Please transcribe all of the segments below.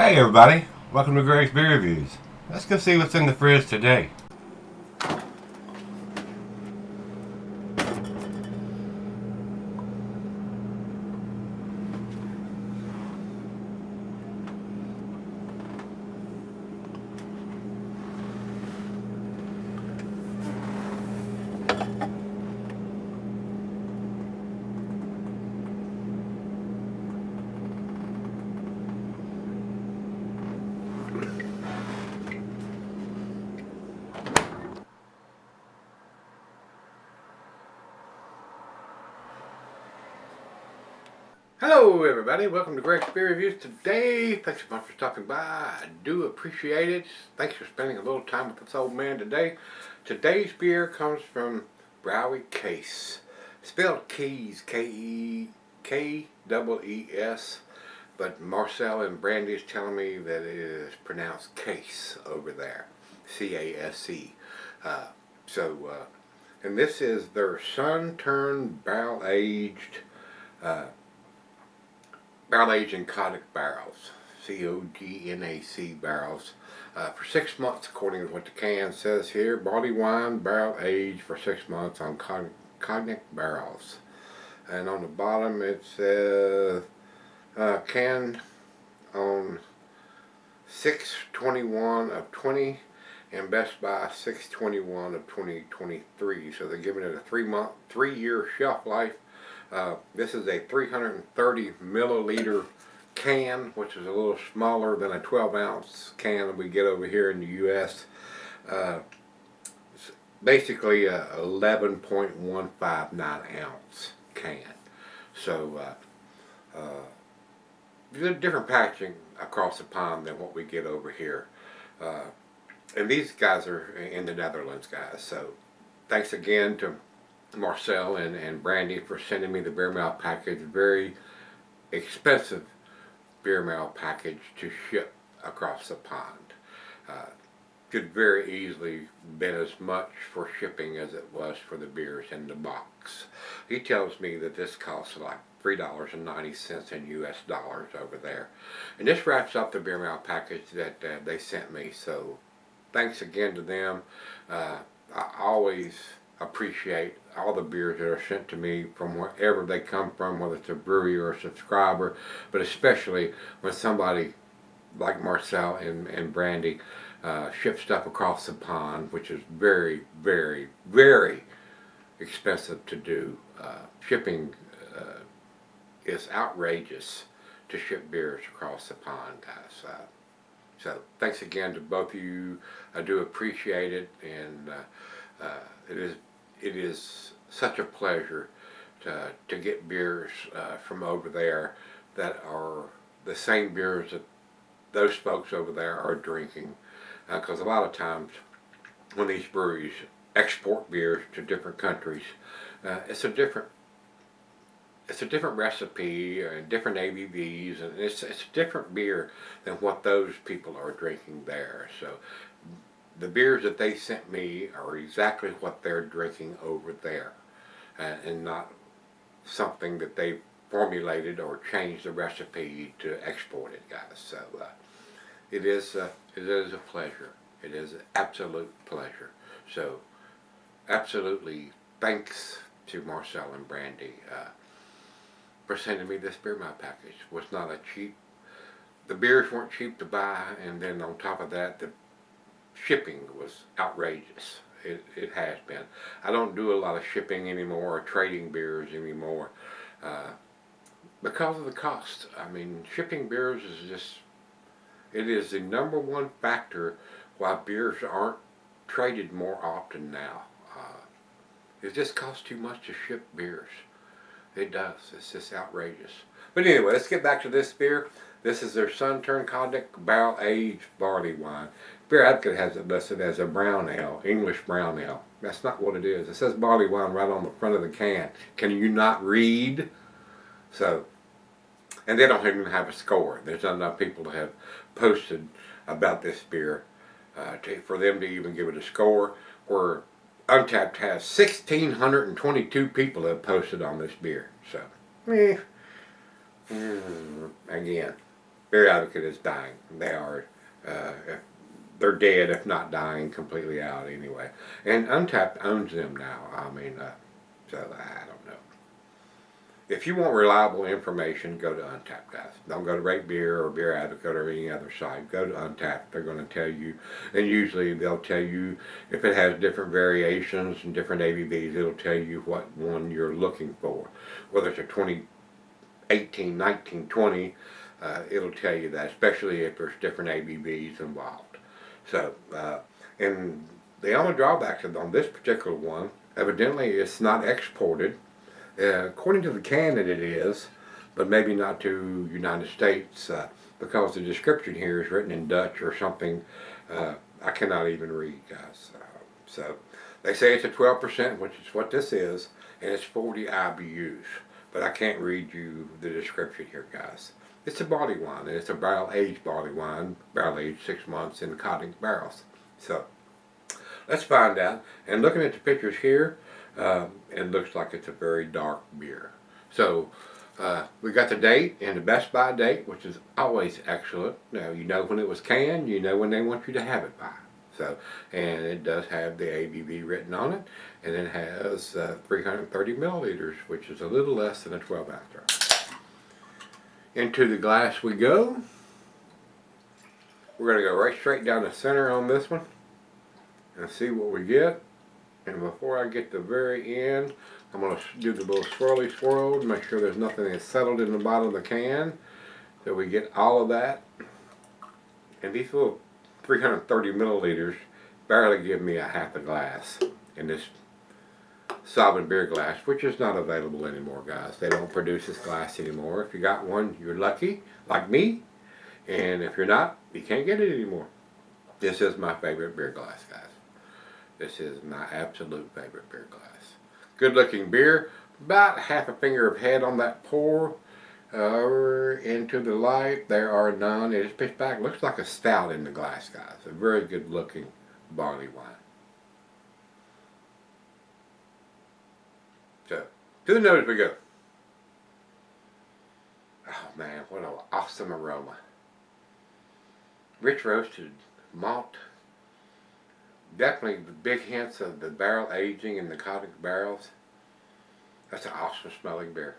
Hey everybody, welcome to Greg's Beer Reviews. Let's go see what's in the fridge today. Hello everybody, welcome to Greg's Beer Reviews today. Thanks so much for stopping by. I do appreciate it. Thanks for spending a little time with this old man today. Today's beer comes from Browie Case. Spelled Keys, K-E-K-E-E-S. But Marcel and Brandy is telling me that it is pronounced Case over there. C-A-S-E. And this is their sun-turned barrel-aged barrel-aged in Cognac barrels, C-O-G-N-A-C barrels, for 6 months according to what the can says here. Barley wine barrel-aged for 6 months on Cognac barrels. And on the bottom it says canned on 6/21 of 20 and Best Buy 6/21 of 2023. So they're giving it a 3-year shelf life. This is a 330 milliliter can, which is a little smaller than a 12-ounce can that we get over here in the U.S. It's basically a 11.159 ounce can. So different packaging across the pond than what we get over here. And these guys are in the Netherlands, guys. So thanks again to Marcel and Brandy for sending me the beer mail package. Very expensive beer mail package to ship across the pond. Could very easily been as much for shipping as it was for the beers in the box. He tells me that this costs like $3.90 in US dollars over there. And this wraps up the beer mail package that they sent me. So thanks again to them. I always appreciate all the beers that are sent to me from wherever they come from, whether it's a brewery or a subscriber, but especially when somebody like Marcel and Brandy ship stuff across the pond, which is very, very, very expensive to do. Shipping is outrageous to ship beers across the pond, guys. So thanks again to both of you. I do appreciate it, and it is such a pleasure to get beers from over there that are the same beers that those folks over there are drinking. Because a lot of times when these breweries export beers to different countries, it's a different recipe and different ABVs, and it's a different beer than what those people are drinking there. So the beers that they sent me are exactly what they're drinking over there, and not something that they formulated or changed the recipe to export it, guys. So it is a pleasure. It is an absolute pleasure. So absolutely thanks to Marcel and Brandy for sending me this beer mail package. It was not a cheap. The beers weren't cheap to buy, and then on top of that, the shipping was outrageous. It has been. I don't do a lot of shipping anymore or trading beers anymore because of the cost. I mean, shipping beers is just, it is the #1 factor why beers aren't traded more often now. It just costs too much to ship beers. It does. It's just outrageous. But anyway, let's get back to this beer. This is their Sun-Turned Cognac barrel-aged barley wine. Beer Advocate has it listed as a brown ale, English brown ale. That's not what it is. It says barley wine right on the front of the can. Can you not read? So, and they don't even have a score. There's not enough people to have posted about this beer for them to even give it a score. Where Untapped has 1,622 people that have posted on this beer. So, again, Beer Advocate is dying. They are. They're dead, if not dying completely out anyway. And Untapped owns them now. I mean, so I don't know. If you want reliable information, go to Untapped, guys. Don't go to Rate Beer or Beer Advocate or any other site. Go to Untapped. They're going to tell you, and usually they'll tell you if it has different variations and different ABVs. It'll tell you what one you're looking for. Whether it's a 2018, 19, 20, it'll tell you that, especially if there's different ABVs involved. So, and the only drawbacks on this particular one, evidently it's not exported. According to the can it is, but maybe not to United States, because the description here is written in Dutch or something I cannot even read, guys. So they say it's a 12%, which is what this is, and it's 40 IBUs. But I can't read you the description here, guys. It's a barley wine, and it's a barrel-aged barley wine, barrel-aged 6 months in cottage barrels. So, let's find out. And looking at the pictures here, it looks like it's a very dark beer. So, we got the date and the Best By date, which is always excellent. Now, you know when it was canned, you know when they want you to have it by. So, and it does have the ABV written on it, and it has 330 milliliters, which is a little less than a 12-ounce. Into the glass we go. We're going to go right straight down the center on this one and see what we get. And before I get to the very end, I'm going to do the little swirly swirl to make sure there's nothing that's settled in the bottom of the can, so we get all of that. And these little 330 milliliters barely give me a half a glass in this Sovereign beer glass, which is not available anymore, guys. They don't produce this glass anymore. If you got one, you're lucky, like me. And if you're not, you can't get it anymore. This is my favorite beer glass, guys. This is my absolute favorite beer glass. Good looking beer. About half a finger of head on that pour. Into the light, there are none. It is pitch back. Looks like a stout in the glass, guys. A very good looking barley wine. So, to the nose we go. Oh man, what an awesome aroma. Rich roasted malt. Definitely the big hints of the barrel aging in the cottage barrels. That's an awesome smelling beer.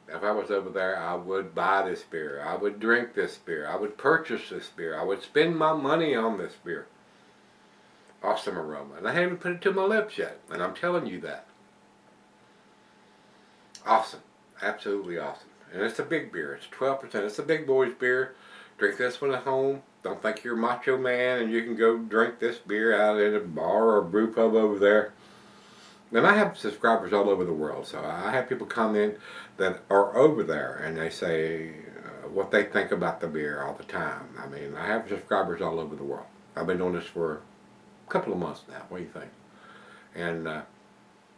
If I was over there, I would buy this beer. I would drink this beer. I would purchase this beer. I would spend my money on this beer. Awesome aroma. And I haven't put it to my lips yet. And I'm telling you that. Awesome. Absolutely awesome. And it's a big beer. It's 12%. It's a big boy's beer. Drink this one at home. Don't think you're a macho man and you can go drink this beer out in a bar or a brew pub over there. And I have subscribers all over the world. So I have people comment that are over there and they say what they think about the beer all the time. I mean, I have subscribers all over the world. I've been doing this for a couple of months now. What do you think? And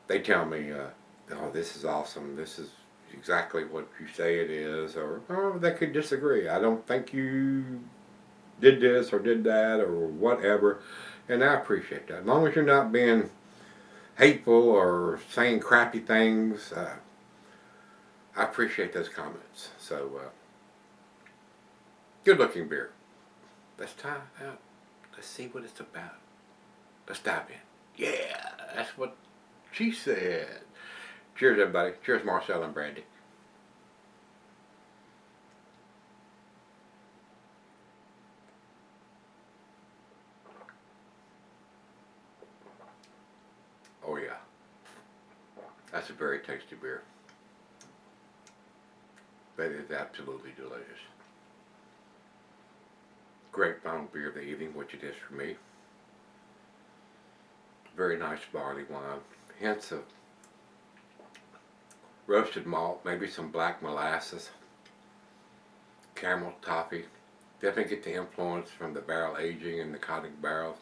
they tell me, oh, this is awesome. This is exactly what you say it is. Or, oh, they could disagree. I don't think you did this or did that or whatever. And I appreciate that. As long as you're not being hateful or saying crappy things, I appreciate those comments. So, good looking beer. Let's try it out. Let's see what it's about. Let's dive in. Yeah, that's what she said. Cheers, everybody. Cheers, Marcel and Brandy. Oh, yeah. That's a very tasty beer. That is absolutely delicious. Great final beer of the evening, which it is for me. Very nice barley wine. Hints of roasted malt, maybe some black molasses, caramel toffee. Definitely get the influence from the barrel aging in the cottage barrels.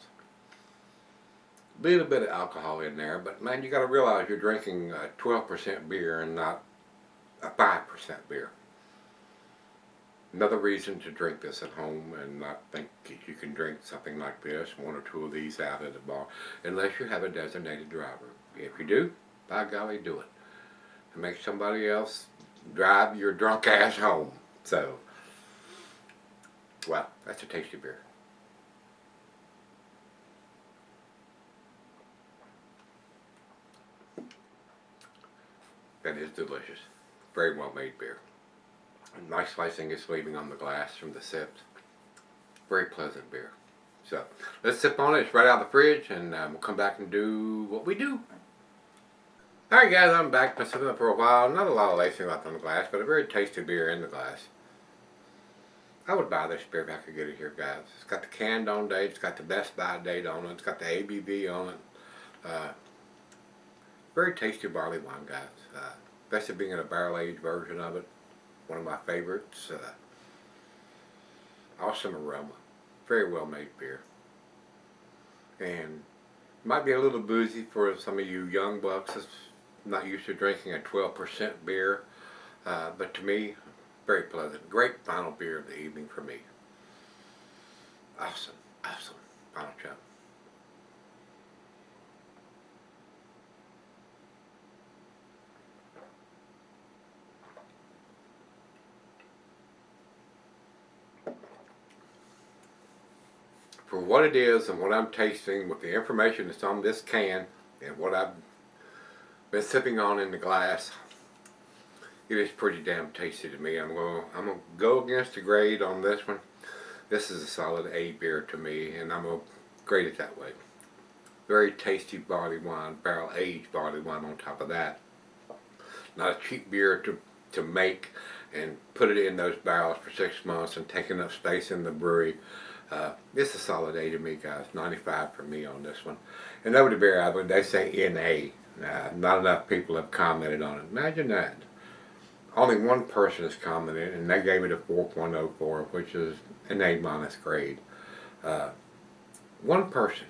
A little bit of alcohol in there, but man, you got to realize you're drinking a 12% beer and not a 5% beer. Another reason to drink this at home and not think you can drink something like this, one or two of these out at the bar, unless you have a designated driver. If you do, by golly, do it. To make somebody else drive your drunk ass home. So, Wow, that's a tasty beer. That is delicious. Very well made beer. A nice slicing is leaving on the glass from the sips. Very pleasant beer. So let's sip on it. It's right out of the fridge, and we'll come back and do what we do. Alright guys, I'm back. Been sipping it for a while. Not a lot of lacing left on the glass, but a very tasty beer in the glass. I would buy this beer if I could get it here, guys. It's got the canned on date. It's got the Best By date on it. It's got the ABV on it. Very tasty barley wine, guys. Especially being in a barrel-aged version of it. One of my favorites. Awesome aroma. Very well made beer. And might be a little boozy for some of you young bucks that's not used to drinking a 12% beer. But to me, very pleasant. Great final beer of the evening for me. Awesome. Awesome. Final chug. For what it is and what I'm tasting with the information that's on this can and what I've been sipping on in the glass, it is pretty damn tasty to me. I'm gonna go against the grade on this one. This is a solid A beer to me, and I'm gonna grade it that way. Very tasty barley wine, barrel aged barley wine on top of that. Not a cheap beer to make and put it in those barrels for 6 months and take enough space in the brewery. It's a solid A to me, guys. 95 for me on this one. And over the beer, they say NA. Not enough people have commented on it. Imagine that. Only one person has commented, and they gave it a 4.04, which is an A- grade. One person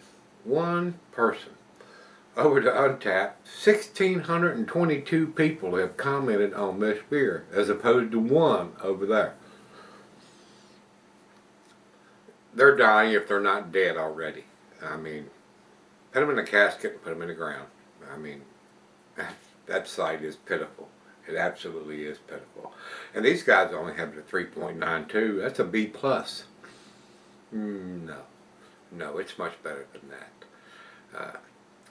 over to Untappd, 1,622 people have commented on this beer, as opposed to one over there. They're dying if they're not dead already. I mean, put them in a casket and put them in the ground. I mean, that sight is pitiful. It absolutely is pitiful. And these guys only have a 3.92. That's a B plus. No, it's much better than that.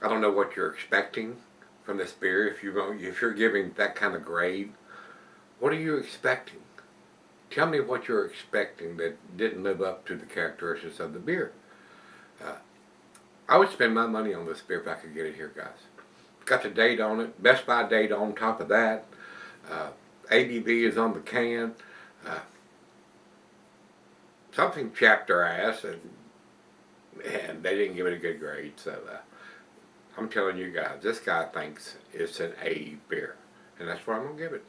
I don't know what you're expecting from this beer. If you're giving that kind of grade, what are you expecting? Tell me what you're expecting that didn't live up to the characteristics of the beer. I would spend my money on this beer if I could get it here, guys. Got the date on it, Best By date on top of that. ABV is on the can. Something chapped their ass, and they didn't give it a good grade. So I'm telling you guys, this guy thinks it's an A beer, and that's what I'm gonna give it.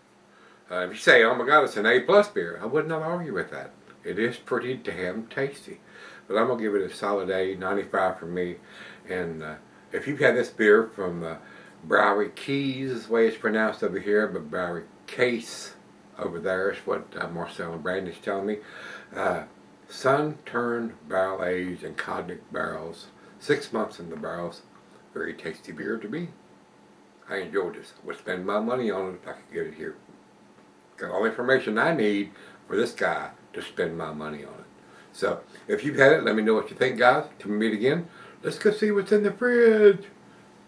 If you say, oh my God, it's an A plus beer, I would not argue with that. It is pretty damn tasty. But I'm going to give it a solid A, 95 for me. And if you've had this beer from Bowery Keys, is the way it's pronounced over here, but Bowery Case over there is what Marcel and Brandon is telling me. Sun-turned barrel aged in cognac barrels, 6 months in the barrels. Very tasty beer to me. I enjoyed this. I would spend my money on it if I could get it here. Got all the information I need for this guy to spend my money on it. So, if you've had it, let me know what you think, guys. Till we meet again, let's go see what's in the fridge.